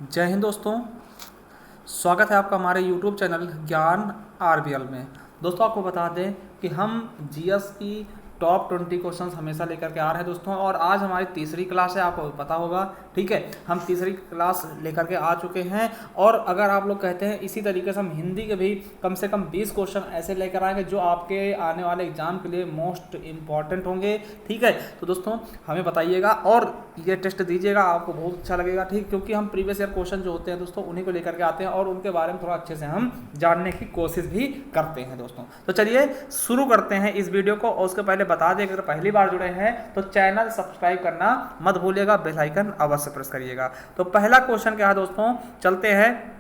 जय हिंद दोस्तों। स्वागत है आपका हमारे YouTube चैनल ज्ञान आरबीएल में। दोस्तों आपको बता दें कि हम जीएस की टॉप 20 क्वेश्चंस हमेशा लेकर के आ रहे हैं दोस्तों, और आज हमारी तीसरी क्लास है, आपको पता होगा। ठीक है, हम तीसरी क्लास लेकर के आ चुके हैं, और अगर आप लोग कहते हैं इसी तरीके से हम हिंदी के भी कम से कम 20 क्वेश्चन ऐसे लेकर आएंगे जो आपके आने वाले एग्जाम के लिए मोस्ट इंपॉर्टेंट होंगे। ठीक है, तो दोस्तों हमें बताइएगा और ये टेस्ट दीजिएगा, आपको बहुत अच्छा लगेगा। ठीक, क्योंकि हम प्रीवियस ईयर क्वेश्चन जो होते हैं दोस्तों उन्हीं को लेकर के आते हैं और उनके बारे में थोड़ा अच्छे से हम जानने की कोशिश भी करते हैं दोस्तों। तो चलिए शुरू करते हैं इस वीडियो को, और उसके पहले बता दें अगर पहली बार जुड़े हैं तो चैनल सब्सक्राइब करना मत भूलिएगा, बेल आइकन अवश्य प्रेस करिएगा। तो पहला क्वेश्चन क्या है दोस्तों, चलते हैं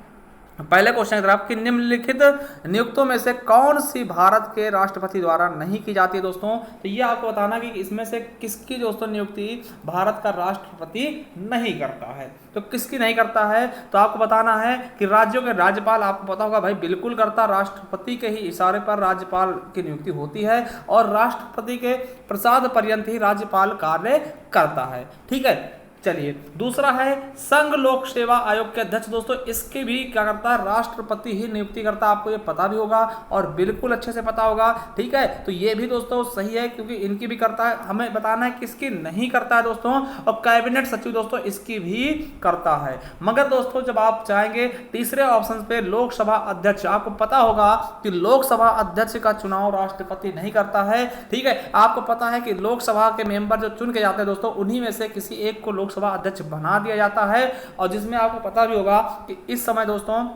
पहले क्वेश्चन की तरफ कि निम्नलिखित नियुक्तों में से कौन सी भारत के राष्ट्रपति द्वारा नहीं की जाती है दोस्तों। तो ये आपको बताना कि इसमें से किसकी दोस्तों नियुक्ति भारत का राष्ट्रपति नहीं करता है। तो किसकी नहीं करता है, तो आपको बताना है कि राज्यों के राज्यपाल, आपको पता होगा भाई, बिल्कुल करता, राष्ट्रपति के ही इशारे पर राज्यपाल की नियुक्ति होती है और राष्ट्रपति के प्रसाद पर्यंत ही राज्यपाल कार्य करता है। ठीक है, चलिए दूसरा है संघ लोक सेवा आयोग के अध्यक्ष दोस्तों, इसके भी क्या करता है, राष्ट्रपति ही नियुक्ति करता है। आपको ये पता भी होगा और बिल्कुल अच्छे से पता होगा। ठीक है, तो ये भी दोस्तों सही है क्योंकि इनकी भी करता है। हमें बताना है किसकी नहीं करता है दोस्तों, और कैबिनेट सचिव दोस्तों इसकी भी करता है। मगर दोस्तों जब आप चाहेंगे तीसरे ऑप्शन पे लोकसभा अध्यक्ष, आपको पता होगा कि लोकसभा अध्यक्ष का चुनाव राष्ट्रपति नहीं करता है। ठीक है, आपको पता है कि लोकसभा के मेंबर जो चुन के जाते हैं दोस्तों उन्हीं में से किसी एक को लोकसभा अध्यक्ष बना दिया जाता है, और जिसमें आपको पता भी होगा कि इस समय दोस्तों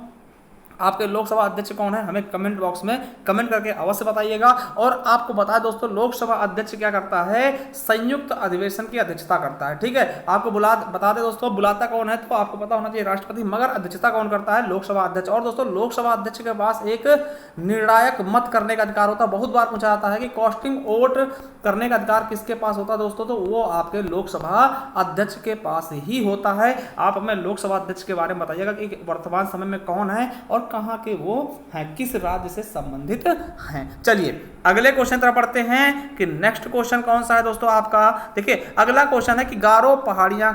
आपके लोकसभा अध्यक्ष कौन है, हमें कमेंट बॉक्स में कमेंट करके अवश्य बताइएगा। और आपको बता दोस्तों लोकसभा अध्यक्ष क्या करता है, संयुक्त अधिवेशन की अध्यक्षता करता है। ठीक है, आपको बता दे दोस्तों बुलाता कौन है, तो आपको पता होना चाहिए राष्ट्रपति, मगर अध्यक्षता कौन करता है, लोकसभा अध्यक्ष। और दोस्तों लोकसभा अध्यक्ष के पास एक निर्णायक मत करने का अधिकार होता है। बहुत बार पूछा जाता है कि कास्टिंग वोट करने का अधिकार किसके पास होता है दोस्तों, तो वो आपके लोकसभा अध्यक्ष के पास ही होता है। आप हमें लोकसभा अध्यक्ष के बारे में बताइएगा कि वर्तमान समय में कौन है और कहां के वो हैं, किस राज्य से संबंधित हैं। चलिए अगले क्वेश्चन तरफ पढ़ते हैं कि नेक्स्ट क्वेश्चन कौन सा है दोस्तों आपका। देखिए अगला क्वेश्चन है कि गारो पहाड़ियां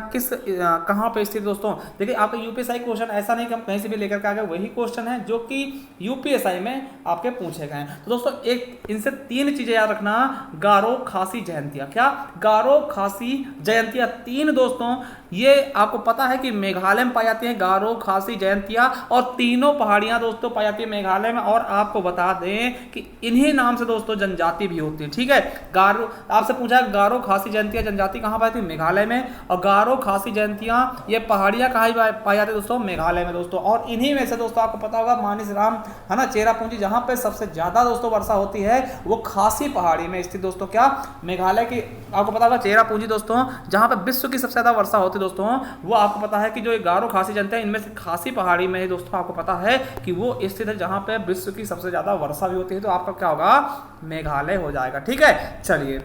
कहां पे स्थित दोस्तों। देखिए आपका यूपीएसआई क्वेश्चन ऐसा नहीं कि हम कहीं से भी लेकर के आ गए, वही क्वेश्चन है जो कि यूपीएसआई में आपके पूछे गए हैं। तो दोस्तों एक इनसे तीन चीजें याद रखना, गारो खासी जयंतिया, क्या गारो खासी जयंतिया तीन दोस्तों, ये आपको पता है कि मेघालय में पाई जाती है गारो खासी जयंतिया, और तीनों पहाड़ियां दोस्तों पाई जाती है मेघालय में। और आपको बता दें कि इन्हीं नाम से दोस्तों जनजाति भी होती है। ठीक है, गारो आपसे पूछा गारो खासी जयंतिया जनजाति कहां पाई जाती है, मेघालय में, और गारो खासी जयंतिया ये पहाड़ियां कहां पाई जाती है दोस्तों, मेघालय में दोस्तों। और इन्हीं में से दोस्तों आपको पता होगा मानिस राम है ना, चेरापूंजी, जहां पे सबसे ज्यादा दोस्तों वर्षा होती है वो खासी पहाड़ी में स्थित दोस्तों, क्या मेघालय की, आपको पता होगा चेरापूंजी दोस्तों, जहां पे विश्व की सबसे ज्यादा वर्षा होती है दोस्तों, वो आपको पता है कि जो गारो खासी जनता है इनमें से खासी पहाड़ी में दोस्तों आपको पता है कि वो स्थित है जहां पे विश्व की सबसे ज्यादा वर्षा भी होती है। तो आपका क्या होगा, मेघालय हो जाएगा। ठीक है, चलिए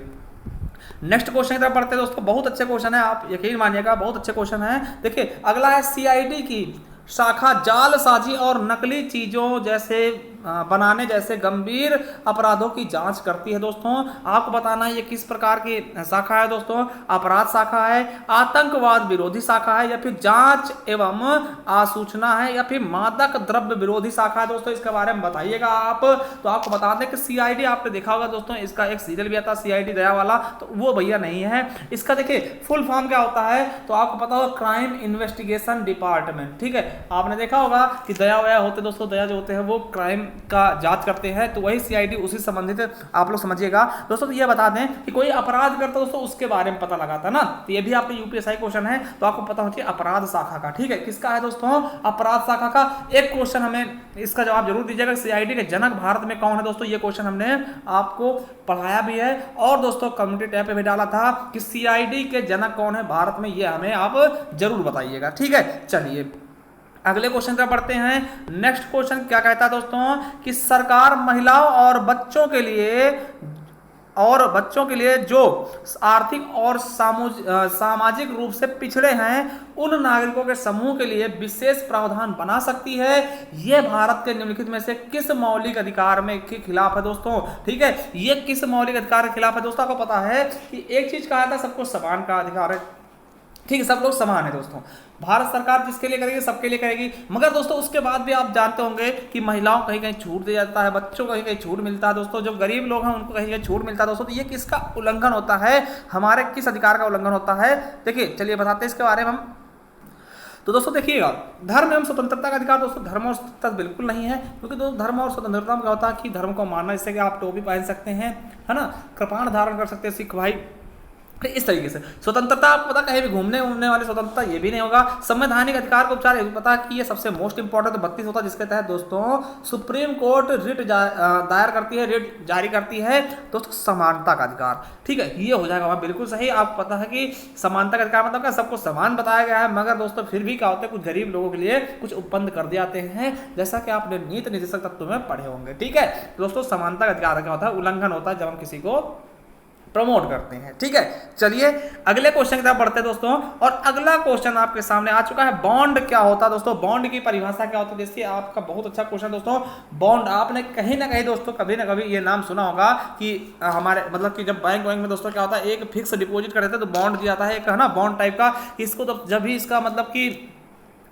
नेक्स्ट क्वेश्चन की तरफ पढ़ते हैं दोस्तों। बहुत अच्छे क्वेश्चन है, आप यकीन मानिएगा बहुत अच्छे क्वेश्चन है। देखिए अगला है सीआईडी की शाखा जालसाजी और नकली चीजों जैसे बनाने जैसे गंभीर अपराधों की जांच करती है दोस्तों। आपको बताना है ये किस प्रकार की शाखा है दोस्तों, अपराध शाखा है, आतंकवाद विरोधी शाखा है, या फिर जांच एवं आसूचना है, या फिर मादक द्रव्य विरोधी शाखा है दोस्तों, इसके बारे में बताइएगा आप। तो आपको बता दें कि सीआईडी आपने देखा होगा दोस्तों, इसका एक सीरियल भी आता सीआईडी दया वाला, तो वो भैया नहीं है। इसका देखिए फुल फॉर्म क्या होता है, तो आपको पता होगा क्राइम इन्वेस्टिगेशन डिपार्टमेंट। ठीक है, आपने देखा होगा कि दया वया होते दोस्तों, दया जो होते हैं वो क्राइम का जांच करते हैं, तो वही सीआईडी उसी संबंधित आप लोग समझिएगा दोस्तों। तो ये बता दें कि कोई अपराध करता दोस्तों उसके बारे में पता लगाता ना, तो ये भी आपका यूपीएसआई क्वेश्चन है, तो आपको पता होना चाहिए अपराध शाखा का। ठीक है, किसका है दोस्तों, अपराध शाखा का। एक क्वेश्चन हमें इसका जवाब जरूर दीजिएगा, सीआईडी के जनक भारत में कौन है दोस्तों, ये क्वेश्चन हमने आपको पढ़ाया भी है और दोस्तों कम्युनिटी टैब पे भी डाला था कि सीआईडी के जनक कौन है भारत में, ये हमें आप जरूर बताइएगा। ठीक है, चलिए अगले क्वेश्चन पर पढ़ते हैं। नेक्स्ट क्वेश्चन क्या कहता है दोस्तों कि सरकार महिलाओं और बच्चों के लिए जो आर्थिक और सामाजिक रूप से पिछड़े हैं उन नागरिकों के समूह के लिए विशेष प्रावधान बना सकती है। यह भारत के निम्नलिखित में से किस मौलिक अधिकार में के खिलाफ है दोस्तों। ठीक है, ये किस मौलिक अधिकार के खिलाफ है दोस्तों। आपको पता है कि एक चीज कहा था सबको समान का अधिकार है, ठीक है, सब लोग समान है दोस्तों। भारत सरकार जिसके लिए करेगी सबके लिए करेगी, मगर दोस्तों उसके बाद भी आप जानते होंगे कि महिलाओं को कहीं कहीं छूट दिया जाता है, बच्चों को कहीं कहीं छूट मिलता है दोस्तों, जो गरीब लोग हैं उनको कहीं कहीं छूट मिलता है दोस्तों। तो ये किसका उल्लंघन होता है, हमारे किस अधिकार का उल्लंघन होता है, देखिए चलिए बताते हैं इसके बारे में हम। तो दोस्तों देखिएगा, धर्म एवं स्वतंत्रता का अधिकार दोस्तों धर्म और स्वतंत्रता बिल्कुल नहीं है, क्योंकि दोस्तों धर्म और स्वतंत्रता में क्या होता है कि धर्म को मानना, इससे कि आप टोपी पहन सकते हैं, है ना, कृपाण धारण कर सकते हैं सिख भाई, इस तरीके से। स्वतंत्रता आपको पता कहीं भी घूमने उमने वाली स्वतंत्रता ये भी नहीं होगा। संवैधानिक अधिकार को उपचार पता है कि ये सबसे मोस्ट इंपॉर्टेंट 32 होता है, जिसके तहत दोस्तों सुप्रीम कोर्ट रिट दायर करती है, रिट जारी करती है दोस्तों समानता का अधिकार। ठीक है, ये हो जाएगा वहाँ बिल्कुल सही। आपको पता है कि समानता का अधिकार मतलब क्या, सबको समान बताया गया है, मगर दोस्तों फिर भी क्या होता है कुछ गरीब लोगों के लिए कुछ उपबंध कर दिए जाते हैं, जैसा कि आपने नीति निर्देशक तत्व में पढ़े होंगे। ठीक है दोस्तों, समानता का अधिकार क्या होता है, उल्लंघन होता है जब हम किसी को प्रमोट करते हैं। ठीक है, चलिए अगले क्वेश्चन की तरफ बढ़ते हैं दोस्तों। और अगला क्वेश्चन आपके सामने आ चुका है, बॉन्ड क्या होता है दोस्तों, बॉन्ड की परिभाषा क्या होती है। देखिए आपका बहुत अच्छा क्वेश्चन दोस्तों, बॉन्ड आपने कहीं ना कहीं दोस्तों कभी ना कभी ये नाम सुना होगा कि हमारे मतलब कि जब बैंक में दोस्तों क्या होता है, एक फिक्स डिपॉजिट करते हैं तो बॉन्ड दिया जाता है, एक है ना बॉन्ड टाइप का। इसको तो जब भी इसका मतलब कि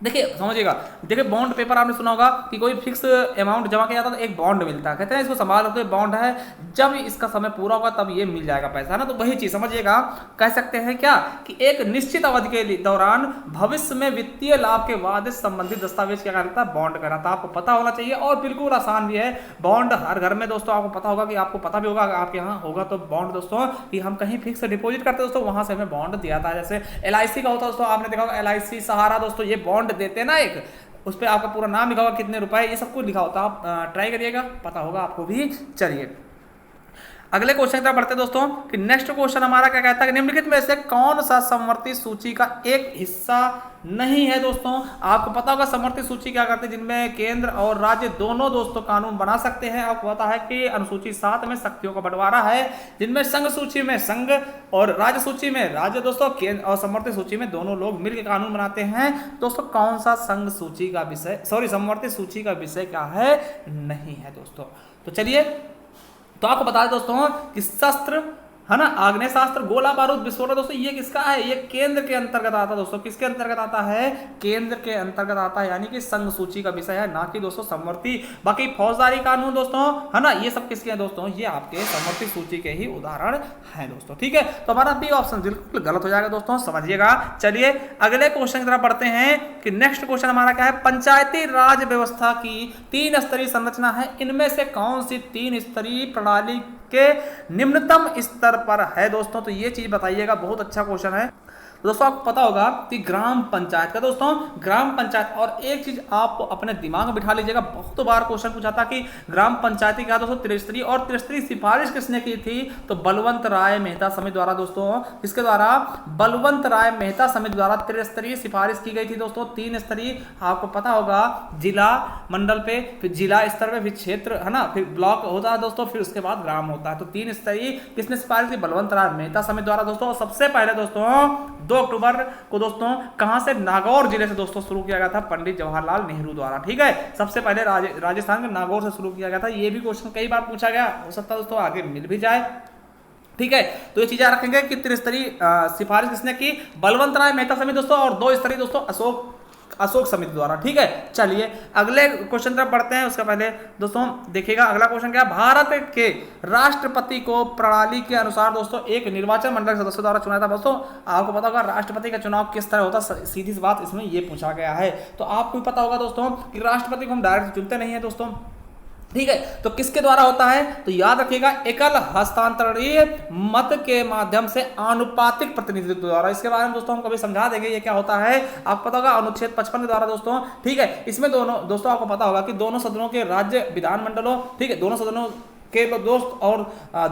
देखिए समझिएगा, देखिए बॉन्ड पेपर आपने सुना होगा कि कोई फिक्स अमाउंट जमा किया जाता है तो एक बॉन्ड मिलता है, कहते हैं इसको संभाल रखते बॉन्ड है, जब इसका समय पूरा होगा तब ये मिल जाएगा पैसा, है ना। तो वही चीज समझिएगा, कह सकते हैं क्या कि एक निश्चित अवधि के दौरान भविष्य में वित्तीय लाभ के वादे से संबंधित दस्तावेज क्या कहलाता है, बॉन्ड कहलाता है। आपको पता होना चाहिए और बिल्कुल आसान भी है। बॉन्ड हर घर में दोस्तों आपको पता होगा, कि आपको पता भी होगा आपके यहाँ होगा तो बॉन्ड दोस्तों कि हम कहीं फिक्स डिपॉजिट करते हैं दोस्तों, वहां से हमें बॉन्ड दिया था। जैसे LIC का होता है दोस्तों, आपने देखा होगा LIC सहारा दोस्तों, ये बॉन्ड देते हैं ना, एक उस पर आपका पूरा नाम लिखा होगा, कितने रुपए, ये सब कुछ लिखा होता है। आप ट्राई करिएगा, पता होगा आपको भी। चलिए अगले क्वेश्चन की तरफ बढ़ते हैं दोस्तों कि नेक्स्ट क्वेश्चन हमारा क्या कहता है कि निम्नलिखित में से कौन सा समवर्ती सूची का एक हिस्सा नहीं है दोस्तों। आपको पता होगा समवर्ती सूची क्या करती है, जिनमें केंद्र और राज्य दोनों दोस्तों कानून बना सकते हैं। आपको पता है कि अनुसूची 7 में शक्तियों का बंटवारा है, जिनमें संघ सूची में संघ और राज्य सूची में राज्य दोस्तों, केंद्र और समवर्ती सूची में दोनों लोग मिलकर कानून बनाते हैं दोस्तों। कौन सा संघ सूची का विषय समवर्ती सूची का विषय क्या है, नहीं है दोस्तों। तो चलिए, तो आपको बता दें दोस्तों कि शस्त्र, है ना, आग्नेय शास्त्र, गोला बारूद, विस्फोटक दोस्तों, ये किसका है, ये केंद्र के अंतर्गत आता है दोस्तों। किसके अंतर्गत आता है, केंद्र के अंतर्गत आता है, यानी कि संघ सूची का विषय है, ना कि दोस्तों समवर्ती। बाकी फौजदारी कानून दोस्तों, है ना, ये सब किसके हैं दोस्तों, ये आपके समवर्ती सूची के ही उदाहरण हैं दोस्तों। ठीक है, तो हमारा बी ऑप्शन बिल्कुल गलत हो जाएगा दोस्तों, समझिएगा। चलिए अगले क्वेश्चन की तरफ बढ़ते हैं कि नेक्स्ट क्वेश्चन हमारा क्या है, पंचायती राज व्यवस्था की 3 स्तरीय संरचना है, इनमें से कौन सी 3 स्तरीय प्रणाली के निम्नतम स्तर पर है दोस्तों। तो ये चीज बताइएगा, बहुत अच्छा क्वेश्चन है दोस्तों। आपको पता होगा कि ग्राम पंचायत का दोस्तों, ग्राम पंचायत, और एक चीज आप अपने दिमाग में बिठा लीजिएगा, बहुत बार क्वेश्चन पूछा था कि ग्राम पंचायती क्या दोस्तों, त्रिस्तरीय, और त्रिस्तरीय सिफारिश किसने की थी, तो बलवंत राय मेहता समिति द्वारा दोस्तों। किसके द्वारा, बलवंत राय मेहता समिति द्वारा त्रिस्तरीय सिफारिश की गई थी दोस्तों। 3 स्तरीय, आपको पता होगा जिला मंडल पे, फिर जिला स्तर पे, फिर क्षेत्र, है ना, फिर ब्लॉक होता है दोस्तों, फिर उसके बाद ग्राम होता है। तो 3 स्तरीय किसने सिफारिश की, बलवंत राय मेहता समिति द्वारा दोस्तों। सबसे पहले दोस्तों 2 अक्टूबर को दोस्तों कहां से, नागौर जिले से दोस्तों शुरू किया गया था, पंडित जवाहरलाल नेहरू द्वारा। ठीक है, सबसे पहले राजस्थान के नागौर से शुरू किया गया था। ये भी क्वेश्चन कई बार पूछा गया, हो सकता है दोस्तों आगे मिल भी जाए। ठीक है, तो ये चीजें रखेंगे कि त्रिस्तरीय सिफारिश किसने की, बलवंत राय मेहता समिति दोस्तों, और 2 स्तरीय दोस्तों अशोक समिति द्वारा। ठीक है, चलिए अगले क्वेश्चन तरफ बढ़ते हैं। उसके पहले दोस्तों देखिएगा अगला क्वेश्चन क्या है, भारत के राष्ट्रपति को प्रणाली के अनुसार दोस्तों एक निर्वाचन मंडल के सदस्य द्वारा चुना था दोस्तों। आपको पता होगा राष्ट्रपति का चुनाव किस तरह होता है, सीधी सी बात इसमें ये पूछा गया है। तो आपको भी पता होगा दोस्तों कि राष्ट्रपति को हम डायरेक्ट चुनते नहीं है दोस्तों। ठीक है, तो किसके द्वारा होता है, तो याद रखिएगा एकल हस्तांतरणीय मत के माध्यम से आनुपातिक प्रतिनिधित्व द्वारा। इसके बारे में दोस्तों हम कभी समझा देंगे ये क्या होता है। आपको पता होगा अनुच्छेद 55 के द्वारा दोस्तों। ठीक है, इसमें दोनों दोस्तों आपको पता होगा कि दोनों सदनों के राज्य विधानमंडलों, ठीक है, दोनों सदनों के दोस्त और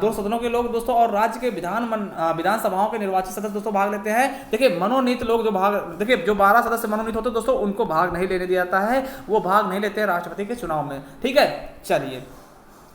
2 सदनों के लोग दोस्तों और राज्य के विधानसभाओं के निर्वाचित सदस्य दोस्तों भाग लेते हैं। देखिए मनोनीत लोग जो भाग, देखिए जो 12 सदस्य मनोनीत होते हैं दोस्तों, उनको भाग नहीं लेने दिया जाता है, वो भाग नहीं लेते हैं राष्ट्रपति के चुनाव में। ठीक है, चलिए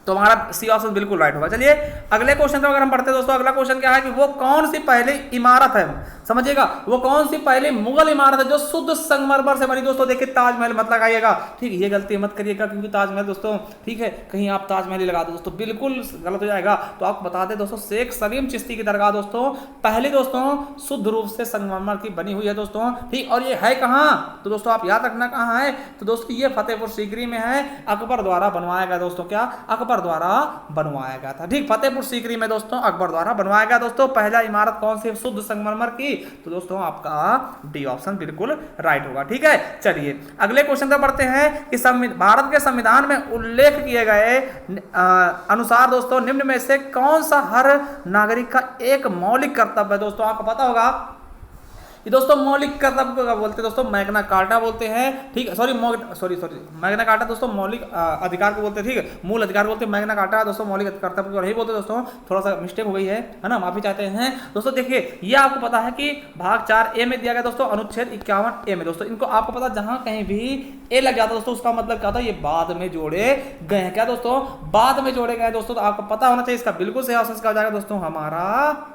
तो हमारा सी ऑप्शन बिल्कुल राइट होगा। चलिए अगले क्वेश्चन पर अगर हम पढ़ते हैं दोस्तों, अगला क्वेश्चन क्या है कि वो कौन सी पहली इमारत है समझिएगा। वो कौन सी पहली मुगल इमारत है जो शुद्ध संगमरमर से बनी दोस्तों? देखिए ताजमहल मत लगाइएगा, ठीक है, ये गलती मत करिएगा, क्योंकि ताजमहल दोस्तों, ठीक है, कहीं आप ताजमहल ही लगा दो दोस्तों, बिल्कुल गलत हो जाएगा। तो आपको बता दें दोस्तों, शेख सलीम चिश्ती की दरगाह दोस्तों पहले दोस्तों शुद्ध रूप से संगमरमर की बनी हुई है दोस्तों, ठीक। और ये है कहाँ? तो दोस्तों आप याद रखना कहाँ है, तो दोस्तों ये फतेहपुर सीकरी में है, अकबर द्वारा बनवाया गया दोस्तों। क्या? अकबर द्वारा बनवाया गया था, ठीक। फतेहपुर सीकरी में दोस्तों अकबर द्वारा बनवाया गया दोस्तों। पहला इमारत कौन सी शुद्ध संगमरमर की? तो दोस्तों आपका डी ऑप्शन बिल्कुल राइट होगा, ठीक है। चलिए अगले क्वेश्चन पर बढ़ते हैं कि भारत के संविधान में उल्लेख किए गए अनुसार दोस्तों निम्न में से कौन सा हर नागरिक का एक मौलिक कर्तव्य है? दोस्तों आपको पता होगा ये दोस्तों मौलिक कर्तव्य को बोलते हैं दोस्तों, मैग्ना कार्टा बोलते हैं, ठीक है। सॉरी मैग्ना कार्टा दोस्तों मौलिक अधिकार को बोलते हैं, ठीक है, मूल अधिकार बोलते हैं। मैग्ना कार्टा दोस्तों मौलिक कर्तव्य को नहीं बोलते दोस्तों, थोड़ा सा मिस्टेक हो गई है ना, माफी चाहते हैं दोस्तों। देखिए ये आपको पता है कि भाग 4A में दिया गया दोस्तों, अनुच्छेद 51A में दोस्तों, इनको आपको पता जहां कहीं भी ए लग जाता दोस्तों उसका मतलब क्या होता है? ये बाद में जोड़े गए हैं। क्या दोस्तों? बाद में जोड़े गए दोस्तों। तो आपको पता होना चाहिए, इसका बिल्कुल सही ऑप्शन क्या हो जाएगा दोस्तों? हमारा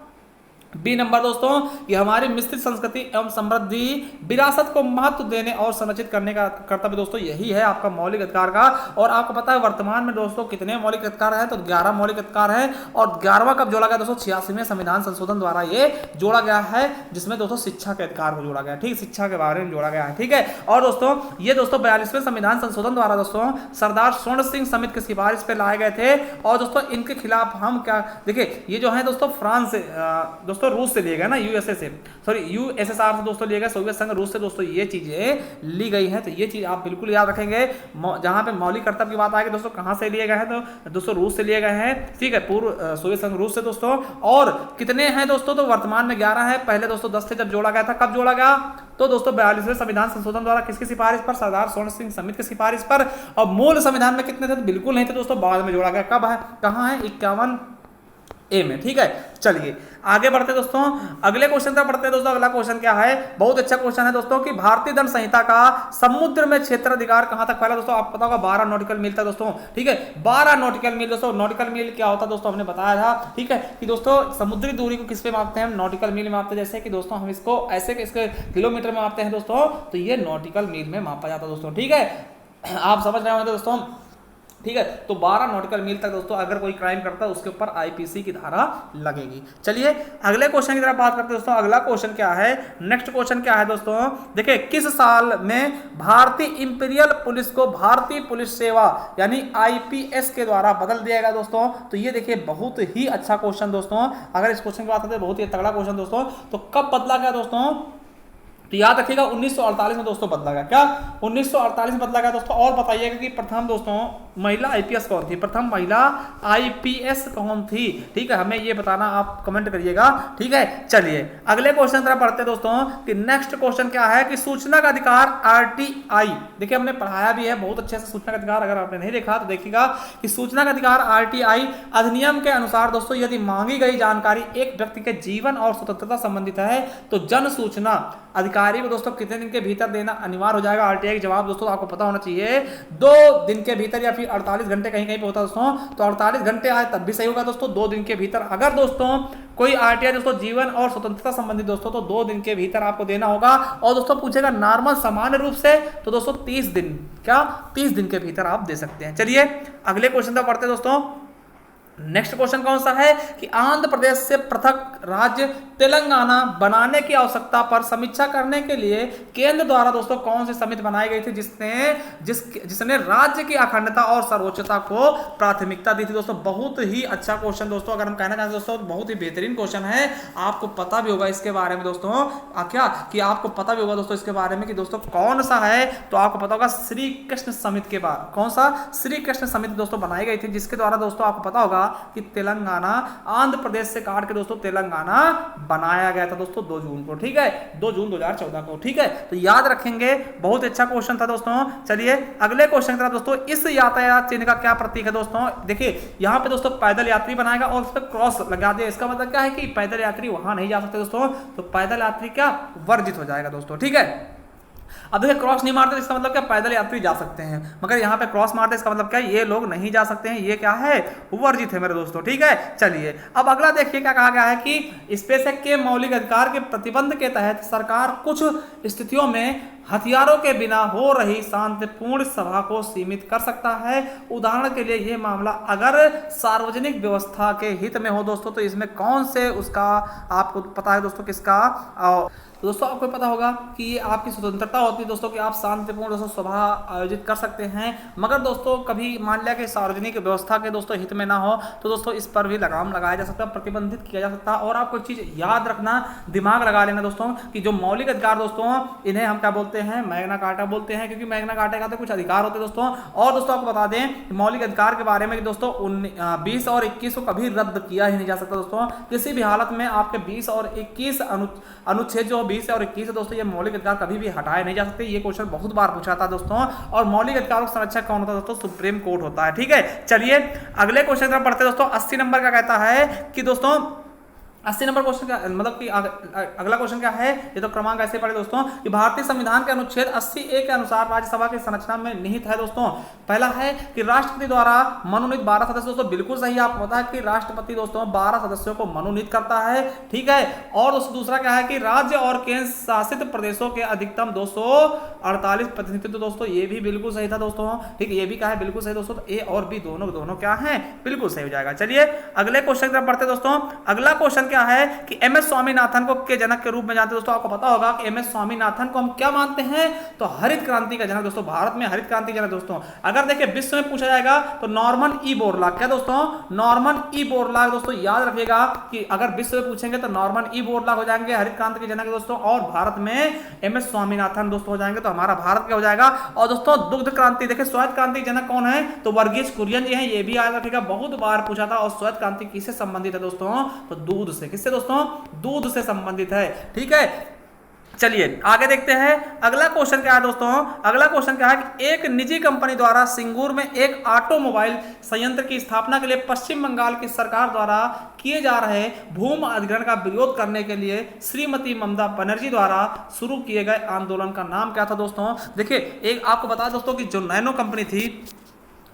बी नंबर दोस्तों, कि हमारी मिश्रित संस्कृति एवं समृद्धि विरासत को महत्व देने और संरक्षित करने का कर्तव्य दोस्तों यही है आपका मौलिक अधिकार का। और आपको पता है वर्तमान में दोस्तों कितने मौलिक अधिकार हैं? तो 11 मौलिक अधिकार हैं। और 11वां कब जोड़ा गया दोस्तों? 86वें संविधान संशोधन द्वारा ये जोड़ा गया है, जिसमें दोस्तों शिक्षा के अधिकार को जोड़ा गया, ठीक, शिक्षा के बारे में जोड़ा गया है, ठीक है। और दोस्तों ये दोस्तों 42वें संविधान संशोधन द्वारा दोस्तों सरदार स्वर्ण सिंह समिति की सिफारिश पे लाए गए थे। और दोस्तों इनके खिलाफ हम क्या, देखिए ये जो है दोस्तों फ्रांस से दोस्तों रूस से लिए गए ना, यूएसए से, सॉरी यूएसएसआर से दोस्तों लिए गए, सोवियत संघ रूस से दोस्तों ये चीजें ली गई हैं। तो ये चीज आप बिल्कुल याद रखेंगे। जहां पे मौलिक कर्तव्य की बात आएगी दोस्तों, कहां से लिए गए हैं? तो दोस्तों रूस से लिए गए हैं, ठीक है, पूर्व सोवियत संघ रूस से दोस्तों। और कितने हैं दोस्तों? तो वर्तमान में 11 है, पहले दोस्तों 10 थे जब जोड़ा गया था। कब जोड़ा गया? तो दोस्तों 42वें संविधान संशोधन द्वारा किसकी सिफारिश पर? सरदार स्वर्ण सिंह समिति की सिफारिश पर। और मूल संविधान में कितने थे? तो बिल्कुल नहीं थे दोस्तों, बाद में जोड़ा गया। कब है? कहां है? 51A में, ठीक है। चलिए आगे बढ़ते दोस्तों, अगले क्वेश्चन पर बढ़ते हैं दोस्तों। अगला क्वेश्चन क्या है? बहुत अच्छा क्वेश्चन है दोस्तों, कि भारतीय दंड संहिता का समुद्र में क्षेत्राधिकार कहां तक फैला? दोस्तों आपको पता होगा 12 नॉटिकल मील था दोस्तों, ठीक है, 12 नॉटिकल मील दोस्तों। नॉटिकल मील क्या होता है दोस्तों हमने बताया था, ठीक है, कि दोस्तों समुद्री दूरी को किस पे मापते हैं? हम नॉटिकल मील में मापते हैं। जैसे कि दोस्तों हम इसको ऐसे इसके किलोमीटर में मापते हैं दोस्तों, तो ये नॉटिकल मील में मापा जाता है दोस्तों, ठीक है, आप समझ रहे होंगे दोस्तों, ठीक है। तो 12 नॉटिकल मील तक दोस्तों अगर कोई क्राइम करता है उसके ऊपर आईपीसी की धारा लगेगी। चलिए अगले क्वेश्चन की तरफ बात करते हैं दोस्तों। अगला क्वेश्चन क्या है? नेक्स्ट क्वेश्चन क्या है दोस्तों? देखिए किस साल में भारतीय इंपीरियल पुलिस को भारतीय पुलिस सेवा यानी आईपीएस के द्वारा बदल दिया गया दोस्तों? तो ये देखिए बहुत ही अच्छा क्वेश्चन दोस्तों। अगर इस क्वेश्चन की बात करते हैं, बहुत ही तगड़ा क्वेश्चन दोस्तों। तो कब बदला गया दोस्तों? तो याद रखिएगा 1948 में दोस्तों बदला गया। क्या? 1948 में बदला गया दोस्तों। और बताइएगा कि प्रथम दोस्तों महिला आईपीएस कौन थी? प्रथम महिला आईपीएस कौन थी? ठीक है, हमें ये बताना, आप कमेंट करिएगा, ठीक है। चलिए अगले क्वेश्चन तरफ बढ़ते हैं दोस्तों, कि नेक्स्ट क्वेश्चन क्या है? कि सूचना का अधिकार आरटीआई, देखिए हमने पढ़ाया भी है बहुत अच्छे से सूचना का अधिकार, अगर आपने नहीं देखा तो देखिएगा कि सूचना का अधिकार आरटीआई अधिनियम के अनुसार दोस्तों यदि मांगी गई जानकारी एक व्यक्ति के जीवन और स्वतंत्रता संबंधित है तो जन सूचना अधिकारी को दोस्तों कितने दिन के भीतर देना अनिवार्य हो जाएगा? आरटीआई का जवाब दोस्तों आपको पता होना चाहिए 2 दिन के भीतर, या फिर 48 घंटे कहीं कहीं पे होता है दोस्तों। तो 48 घंटे आए तब भी सही होगा दोस्तों, 2 दिन के भीतर। अगर दोस्तों कोई आरटीआई दोस्तों जीवन और स्वतंत्रता संबंधित दोस्तों, तो 2 दिन के भीतर आपको देना होगा। और दोस्तों पूछेगा नॉर्मल सामान्य रूप से, तो दोस्तों 30 दिन, क्या 30 दिन के भीतर आप दे सकते हैं। चलिए अगले क्वेश्चन तक पढ़ते हैं दोस्तों। नेक्स्ट क्वेश्चन कौन सा है? कि आंध्र प्रदेश से पृथक राज्य तेलंगाना बनाने की आवश्यकता पर समीक्षा करने के लिए केंद्र द्वारा दोस्तों कौन सी समिति बनाई गई थी जिसने राज्य की अखंडता और सर्वोच्चता को प्राथमिकता दी थी? दोस्तों बहुत ही अच्छा क्वेश्चन दोस्तों, अगर हम कहना चाहते हैं दोस्तों बहुत ही बेहतरीन क्वेश्चन है। आपको पता भी होगा इसके बारे में दोस्तों, क्या कि आपको पता भी होगा दोस्तों इसके बारे में कि दोस्तों कौन सा है? तो आपको पता होगा श्री कृष्ण समिति के बाद, कौन सा? श्री कृष्ण समिति दोस्तों बनाई गई थी, जिसके द्वारा दोस्तों आपको पता होगा कि तेलंगाना आंध्र प्रदेश से काट के दोस्तों तेलंगाना बनाया गया था दोस्तों 2 जून को, ठीक है, 2 जून 2014 को, ठीक है। तो याद रखेंगे, बहुत अच्छा क्वेश्चन था दोस्तों। चलिए अगले क्वेश्चन की तरफ दोस्तों। इस यातायात चिन्ह का क्या प्रतीक है दोस्तों? देखिए यहाँ पे दोस्तों पैदल यात्री बनाएगा और उस पर क्रॉस लगा दिया। इसका मतलब क्या है कि पैदल यात्री वहां नहीं जा सकते दोस्तों, तो पैदल यात्री क्या वर्जित हो जाएगा दोस्तों, ठीक है। अब देखिए क्रॉस नहीं मारते इसका मतलब क्या, पैदल यात्री जा सकते हैं, मगर यहाँ पे क्रॉस मारते इसका मतलब क्या, ये लोग नहीं जा सकते हैं, ये क्या है, वर्जित है मेरे दोस्तों। ठीक है, चलिए अब अगला देखिए क्या कहा गया है कि स्पेसएक्ट के मौलिक अधिकार के प्रतिबंध के तहत सरकार कुछ स्थितियों में हथियारों के बिना हो रही शांतिपूर्ण सभा को सीमित कर सकता है। उदाहरण के लिए यह मामला अगर सार्वजनिक व्यवस्था के हित में हो दोस्तों, तो इसमें कौन से उसका आपको पता है दोस्तों, किसका, दोस्तों आपको पता होगा कि ये आपकी स्वतंत्रता होती है दोस्तों कि आप शांतिपूर्ण दोस्तों सभा आयोजित कर सकते हैं, मगर दोस्तों कभी मान लिया कि सार्वजनिक व्यवस्था के दोस्तों हित में ना हो तो दोस्तों इस पर भी लगाम लगाया जा सकता है, प्रतिबंधित किया जा सकता है। और आपको एक चीज याद रखना, दिमाग लगा लेना दोस्तों कि जो मौलिक अधिकार दोस्तों, इन्हें हम क्या बोलते हैं, मैग्ना कार्टा बोलते हैं, क्योंकि मैग्ना कार्टा का तो कुछ अधिकार होते हैं दोस्तों। और दोस्तों आपको बता दें मौलिक अधिकार के बारे में दोस्तों 20 और 21 को कभी रद्द किया ही नहीं जा सकता दोस्तों, किसी भी हालत में आपके 20 और 21 अनुच्छेद जो 20 और 21 है दोस्तों, ये मौलिक अधिकार कभी भी हटाए नहीं जा सकते। ये क्वेश्चन बहुत बार पूछा था दोस्तों। और मौलिक अधिकारों का संरक्षक कौन होता है दोस्तों, सुप्रीम कोर्ट होता है। ठीक है, चलिए अगले क्वेश्चन की तरफ बढ़ते हैं दोस्तों। 80 नंबर का कहता है कि दोस्तों 80 नंबर क्वेश्चन का मतलब कि अगला क्वेश्चन क्या है, ये तो क्रमांक ऐसे पढ़े दोस्तों कि भारतीय संविधान के अनुच्छेद 80A के अनुसार राज्यसभा की संरचना में निहित है दोस्तों। पहला है कि राष्ट्रपति द्वारा मनोनीत 12 सदस्य दोस्तों, बिल्कुल सही, आपको पता है कि राष्ट्रपति दोस्तों 12 सदस्यों को मनोनीत करता है। ठीक है, और दोस्तों दूसरा क्या है कि राज्य और केंद्र शासित प्रदेशों के अधिकतम 248 प्रतिनिधित्व दोस्तों, ये भी बिल्कुल सही था दोस्तों। ठीक है, ये भी क्या है, बिल्कुल सही दोस्तों। तो ए और बी दोनों क्या है, बिल्कुल सही हो जाएगा। चलिए अगले क्वेश्चन की तरफ बढ़ते दोस्तों। अगला क्वेश्चन क्या है कि एमएस स्वामीनाथन को के जनक के रूप में जानते हैं दोस्तों। आपको पता होगा कि एमएस स्वामीनाथन को हम क्या मानते हैं, तो हरित क्रांति का जनक दोस्तों, भारत में हरित क्रांति जनक दोस्तों। अगर देखिए विश्व में पूछा जाएगा तो नॉर्मन ई बोरलॉग, क्या दोस्तों, नॉर्मन ई बोरलॉग दोस्तों, याद रखिएगा कि अगर विश्व में पूछेंगे तो नॉर्मन ई बोरलॉग हो जाएंगे हरित क्रांति के जनक दोस्तों, और भारत में एमएस स्वामीनाथन दोस्तों हो जाएंगे, तो हमारा भारत क्या हो जाएगा। और दोस्तों दुग्ध क्रांति, देखिए श्वेत क्रांति जनक कौन है, तो वर्गीज कुरियन जी हैं, ये भी याद रखिएगा, बहुत बार पूछा था। और श्वेत क्रांति किससे संबंधित है दोस्तों, तो दूध से, किससे दोस्तों, दूध से संबंधित है। ठीक है, चलिए आगे देखते हैं अगला क्वेश्चन क्या है दोस्तों। अगला क्वेश्चन क्या है कि एक निजी कंपनी द्वारा सिंगूर में एक ऑटोमोबाइल संयंत्र की स्थापना के लिए पश्चिम बंगाल की सरकार द्वारा किए जा रहे भूमि अधिग्रहण का विरोध करने के लिए श्रीमती ममता बनर्जी द्वारा शुरू किए गए आंदोलन का नाम क्या था दोस्तों। देखिए एक आपको बता दोस्तों कि जो नैनो कंपनी थी,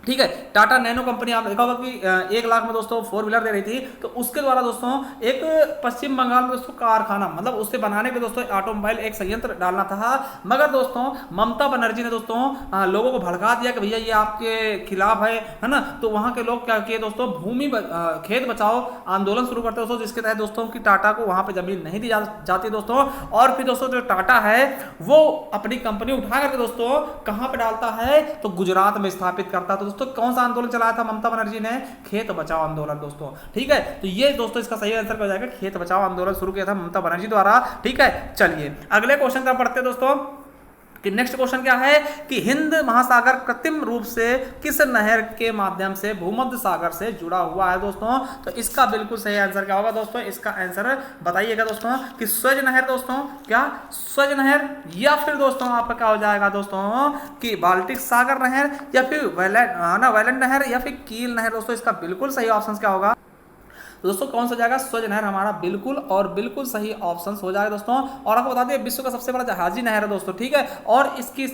ठीक है, टाटा नैनो कंपनी, आपने देखा होगा कि 1 लाख में दोस्तों 4 व्हीलर दे रही थी, तो उसके द्वारा दोस्तों एक पश्चिम बंगाल में दोस्तों कारखाना, मतलब उससे बनाने के दोस्तों ऑटोमोबाइल एक संयंत्र डालना था, मगर दोस्तों ममता बनर्जी ने दोस्तों लोगों को भड़का दिया कि भैया ये आपके खिलाफ है ना। तो वहां के लोग क्या किए दोस्तों, भूमि खेत बचाओ आंदोलन शुरू करते दोस्तों, जिसके तहत दोस्तों की टाटा को वहां पर जमीन नहीं दी जाती दोस्तों। और फिर दोस्तों जो टाटा है वो अपनी कंपनी उठा करके दोस्तों कहां पर डालता है, तो गुजरात में स्थापित करता है। दोस्तों कौन सा आंदोलन चलाया था ममता बनर्जी ने, खेत बचाओ आंदोलन दोस्तों। ठीक है, तो ये दोस्तों इसका सही आंसर हो जाएगा, खेत बचाओ आंदोलन शुरू किया था ममता बनर्जी द्वारा। ठीक है, चलिए अगले क्वेश्चन का पढ़ते दोस्तों कि नेक्स्ट क्वेश्चन क्या है कि हिंद महासागर कृत्रिम रूप से किस नहर के माध्यम से भूमध्य सागर से जुड़ा हुआ है दोस्तों। तो इसका बिल्कुल सही आंसर क्या होगा दोस्तों, इसका आंसर बताइएगा दोस्तों कि स्वेज नहर दोस्तों, क्या स्वेज नहर, या फिर दोस्तों आपका क्या हो जाएगा दोस्तों कि बाल्टिक सागर नहर, या फिर वेलेंड नहर, या फिर कील नहर दोस्तों। इसका बिल्कुल सही ऑप्शन क्या होगा, तो दोस्तों कौन सा जाएगा, स्वेज नहर हमारा बिल्कुल और बिल्कुल सही ऑप्शन हो जाएगा दोस्तों। और आपको बता दें विश्व का सबसे बड़ा जहाजी नहर है दोस्तों। ठीक है, और इसकी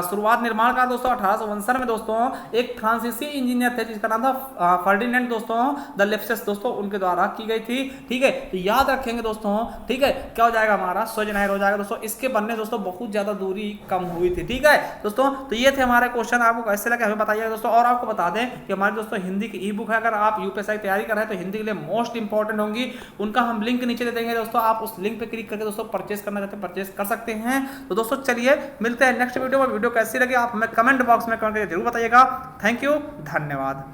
शुरुआत निर्माण का दोस्तों 1859 में दोस्तों एक फ्रांसीसी इंजीनियर थे जिसका नाम था फर्डिनेंड दोस्तों द लेप्सिस दोस्तों, उनके द्वारा की गई थी। ठीक है, तो याद रखेंगे दोस्तों। ठीक है, क्या हो जाएगा हमारा, स्वेज नहर हो जाएगा दोस्तों। इसके बनने दोस्तों बहुत ज्यादा दूरी कम हुई थी। ठीक है दोस्तों, तो ये थे हमारे क्वेश्चन, आपको कैसे लगे हमें बताइएगा दोस्तों। और आपको बता दें कि हमारे दोस्तों हिंदी की ई बुक है, अगर आप यूपीएससी की तैयारी कर रहे हैं तो हिंदी के लिए मोस्ट इंपॉर्टेंट होंगी, उनका हम लिंक नीचे दे देंगे दोस्तों। आप उस लिंक पे क्लिक करके दोस्तों परचेस करना चाहते हैं परचेस कर सकते हैं। तो दोस्तों चलिए मिलते हैं नेक्स्ट वीडियो में। वीडियो कैसी लगी आप हमें कमेंट बॉक्स में कमेंट करके जरूर बताइएगा। थैंक यू, धन्यवाद।